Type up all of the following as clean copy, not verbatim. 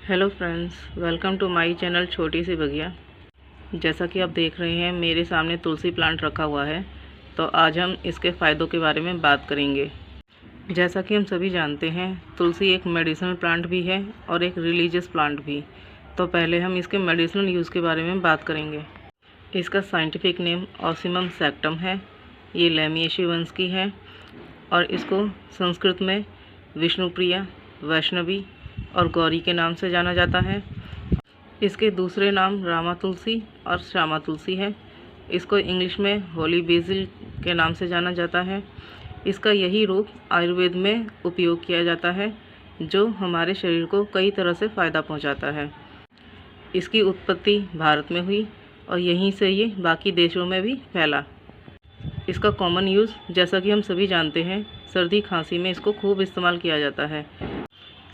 Hello friends, welcome to my channel छोटी सी बगिया। जैसा कि आप देख रहे हैं मेरे सामने तुलसी प्लांट रखा हुआ है। तो आज हम इसके फ़ायदों के बारे में बात करेंगे। जैसा कि हम सभी जानते हैं तुलसी एक मेडिसिनल प्लांट भी है और एक रिलीजियस प्लांट भी। तो पहले हम इसके मेडिसिनल यूज़ के बारे में बात करेंगे। इसका साइंटिफिक नेम ऑसिमम सैक्टम है। ये लैमिएशी वंश की है और इसको संस्कृत में विष्णुप्रिया, वैष्णवी और गौरी के नाम से जाना जाता है। इसके दूसरे नाम रामा तुलसी और श्यामा तुलसी है। इसको इंग्लिश में होली बेसिल के नाम से जाना जाता है। इसका यही रूप आयुर्वेद में उपयोग किया जाता है जो हमारे शरीर को कई तरह से फ़ायदा पहुंचाता है। इसकी उत्पत्ति भारत में हुई और यहीं से ये बाकी देशों में भी फैला। इसका कॉमन यूज़ जैसा कि हम सभी जानते हैं सर्दी खांसी में इसको खूब इस्तेमाल किया जाता है।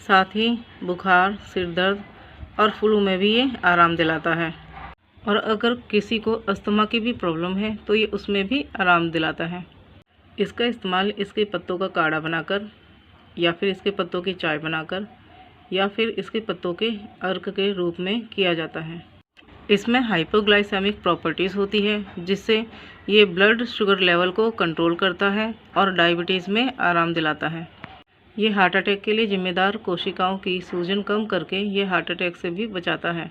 साथ ही बुखार, सिर दर्द और फ्लू में भी ये आराम दिलाता है। और अगर किसी को अस्थमा की भी प्रॉब्लम है तो ये उसमें भी आराम दिलाता है। इसका इस्तेमाल इसके पत्तों का काढ़ा बनाकर या फिर इसके पत्तों की चाय बनाकर या फिर इसके पत्तों के अर्क के रूप में किया जाता है। इसमें हाइपोग्लाइसेमिक प्रॉपर्टीज़ होती है जिससे ये ब्लड शुगर लेवल को कंट्रोल करता है और डायबिटीज़ में आराम दिलाता है। ये हार्ट अटैक के लिए जिम्मेदार कोशिकाओं की सूजन कम करके ये हार्ट अटैक से भी बचाता है।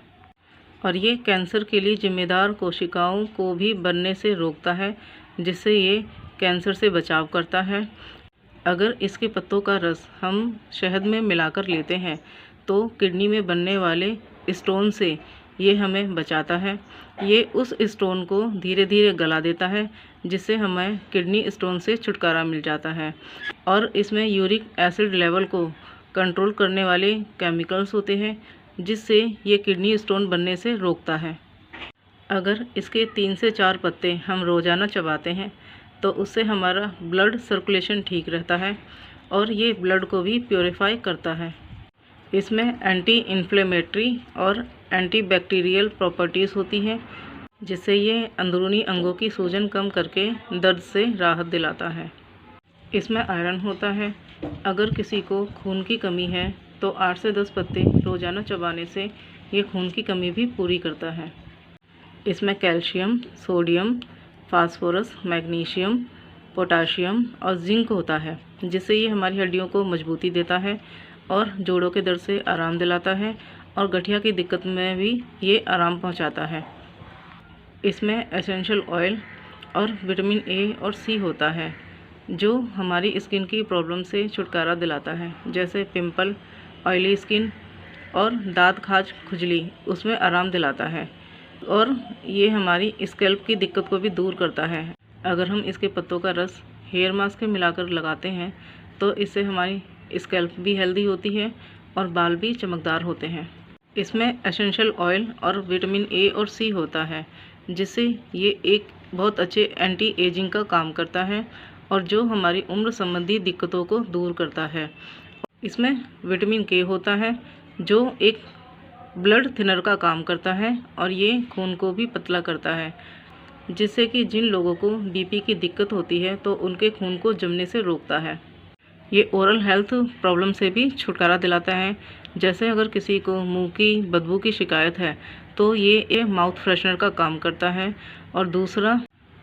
और ये कैंसर के लिए जिम्मेदार कोशिकाओं को भी बनने से रोकता है जिससे ये कैंसर से बचाव करता है। अगर इसके पत्तों का रस हम शहद में मिलाकर लेते हैं तो किडनी में बनने वाले स्टोन से ये हमें बचाता है। ये उस स्टोन को धीरे धीरे गला देता है जिससे हमें किडनी स्टोन से छुटकारा मिल जाता है। और इसमें यूरिक एसिड लेवल को कंट्रोल करने वाले केमिकल्स होते हैं जिससे ये किडनी स्टोन बनने से रोकता है। अगर इसके 3 से 4 पत्ते हम रोज़ाना चबाते हैं तो उससे हमारा ब्लड सर्कुलेशन ठीक रहता है और ये ब्लड को भी प्योरीफाई करता है। इसमें एंटी इन्फ्लेमेटरी और एंटीबैक्टीरियल प्रॉपर्टीज़ होती हैं जिससे ये अंदरूनी अंगों की सूजन कम करके दर्द से राहत दिलाता है। इसमें आयरन होता है। अगर किसी को खून की कमी है तो 8 से 10 पत्ते रोज़ाना चबाने से ये खून की कमी भी पूरी करता है। इसमें calcium, sodium, phosphorus, magnesium, potassium और जिंक होता है जिससे ये हमारी हड्डियों को मजबूती देता है और जोड़ों के दर्द से आराम दिलाता है और गठिया की दिक्कत में भी ये आराम पहुंचाता है। इसमें एसेंशियल ऑयल और विटामिन ए और सी होता है जो हमारी स्किन की प्रॉब्लम से छुटकारा दिलाता है जैसे पिंपल, ऑयली स्किन और दाँत खाज, खुजली, उसमें आराम दिलाता है। और ये हमारी स्कैल्प की दिक्कत को भी दूर करता है। अगर हम इसके पत्तों का रस हेयर मास्क में मिलाकर लगाते हैं तो इससे हमारी स्कैल्प भी हेल्दी होती है और बाल भी चमकदार होते हैं। इसमें एसेंशियल ऑयल और विटामिन ए और सी होता है जिससे ये एक बहुत अच्छे एंटी एजिंग का काम करता है और जो हमारी उम्र संबंधी दिक्कतों को दूर करता है। इसमें विटामिन के होता है जो एक ब्लड थिनर का काम करता है और ये खून को भी पतला करता है जिससे कि जिन लोगों को बीपी की दिक्कत होती है तो उनके खून को जमने से रोकता है। ये ओरल हेल्थ प्रॉब्लम से भी छुटकारा दिलाता है जैसे अगर किसी को मुंह की बदबू की शिकायत है तो ये माउथ फ्रेशनर का काम करता है। और दूसरा,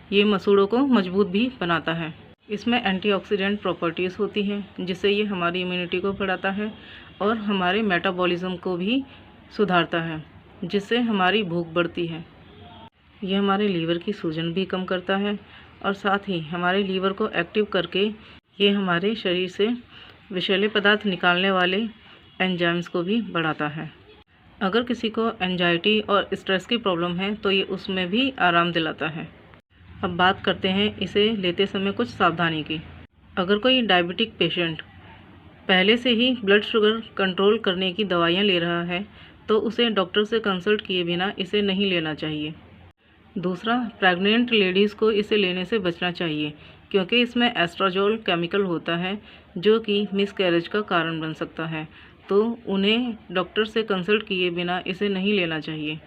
ये मसूड़ों को मजबूत भी बनाता है। इसमें एंटीऑक्सीडेंट प्रॉपर्टीज़ होती हैं जिससे ये हमारी इम्यूनिटी को बढ़ाता है और हमारे मेटाबॉलिज्म को भी सुधारता है जिससे हमारी भूख बढ़ती है। ये हमारे लीवर की सूजन भी कम करता है और साथ ही हमारे लीवर को एक्टिव करके ये हमारे शरीर से विषैले पदार्थ निकालने वाले एंजाइम्स को भी बढ़ाता है। अगर किसी को एंजाइटी और स्ट्रेस की प्रॉब्लम है तो ये उसमें भी आराम दिलाता है। अब बात करते हैं इसे लेते समय कुछ सावधानी की। अगर कोई डायबिटिक पेशेंट पहले से ही ब्लड शुगर कंट्रोल करने की दवाइयाँ ले रहा है तो उसे डॉक्टर से कंसल्ट किए बिना इसे नहीं लेना चाहिए। दूसरा, प्रेग्नेंट लेडीज़ को इसे लेने से बचना चाहिए क्योंकि इसमें एस्ट्राजोल केमिकल होता है जो कि मिसकैरेज का कारण बन सकता है, तो उन्हें डॉक्टर से कंसल्ट किए बिना इसे नहीं लेना चाहिए।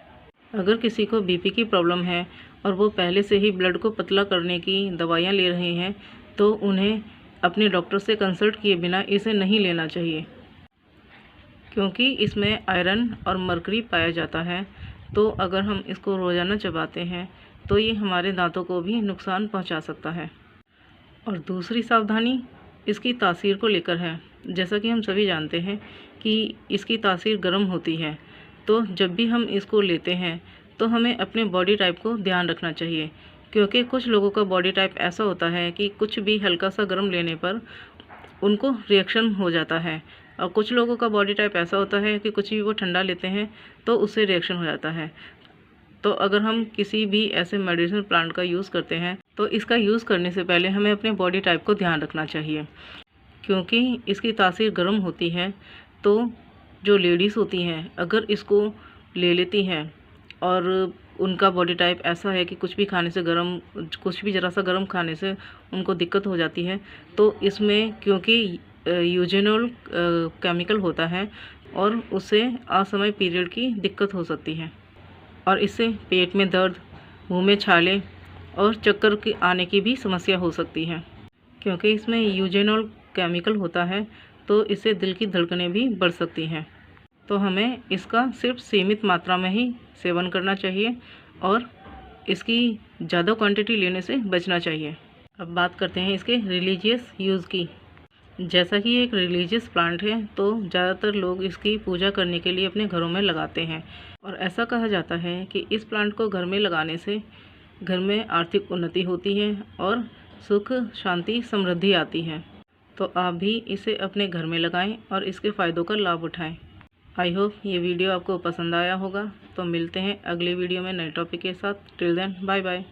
अगर किसी को बीपी की प्रॉब्लम है और वो पहले से ही ब्लड को पतला करने की दवाइयाँ ले रहे हैं तो उन्हें अपने डॉक्टर से कंसल्ट किए बिना इसे नहीं लेना चाहिए क्योंकि इसमें आयरन और मरकरी पाया जाता है। तो अगर हम इसको रोज़ाना चबाते हैं तो ये हमारे दांतों को भी नुकसान पहुंचा सकता है। और दूसरी सावधानी इसकी तासीर को लेकर है। जैसा कि हम सभी जानते हैं कि इसकी तासीर गर्म होती है, तो जब भी हम इसको लेते हैं तो हमें अपने बॉडी टाइप को ध्यान रखना चाहिए, क्योंकि कुछ लोगों का बॉडी टाइप ऐसा होता है कि कुछ भी हल्का सा गर्म लेने पर उनको रिएक्शन हो जाता है, और कुछ लोगों का बॉडी टाइप ऐसा होता है कि कुछ भी वो ठंडा लेते हैं तो उससे रिएक्शन हो जाता है। तो अगर हम किसी भी ऐसे मेडिसिनल प्लांट का यूज़ करते हैं तो इसका यूज़ करने से पहले हमें अपने बॉडी टाइप को ध्यान रखना चाहिए, क्योंकि इसकी तासीर गर्म होती है। तो जो लेडीज़ होती हैं अगर इसको ले लेती हैं और उनका बॉडी टाइप ऐसा है कि कुछ भी खाने से गर्म, कुछ भी ज़रा सा गर्म खाने से उनको दिक्कत हो जाती है, तो इसमें क्योंकि यूजेनोल केमिकल होता है और उससे असमय पीरियड की दिक्कत हो सकती है, और इससे पेट में दर्द, मुंह में छाले और चक्कर की आने की भी समस्या हो सकती है। क्योंकि इसमें यूजेनोल केमिकल होता है तो इससे दिल की धड़कनें भी बढ़ सकती हैं। तो हमें इसका सिर्फ सीमित मात्रा में ही सेवन करना चाहिए और इसकी ज़्यादा क्वांटिटी लेने से बचना चाहिए। अब बात करते हैं इसके रिलीजियस यूज़ की। जैसा कि एक रिलीजियस प्लांट है तो ज़्यादातर लोग इसकी पूजा करने के लिए अपने घरों में लगाते हैं, और ऐसा कहा जाता है कि इस प्लांट को घर में लगाने से घर में आर्थिक उन्नति होती है और सुख, शांति, समृद्धि आती है। तो आप भी इसे अपने घर में लगाएं और इसके फ़ायदों का लाभ उठाएं। आई होप ये वीडियो आपको पसंद आया होगा। तो मिलते हैं अगले वीडियो में नए टॉपिक के साथ। Till then bye bye.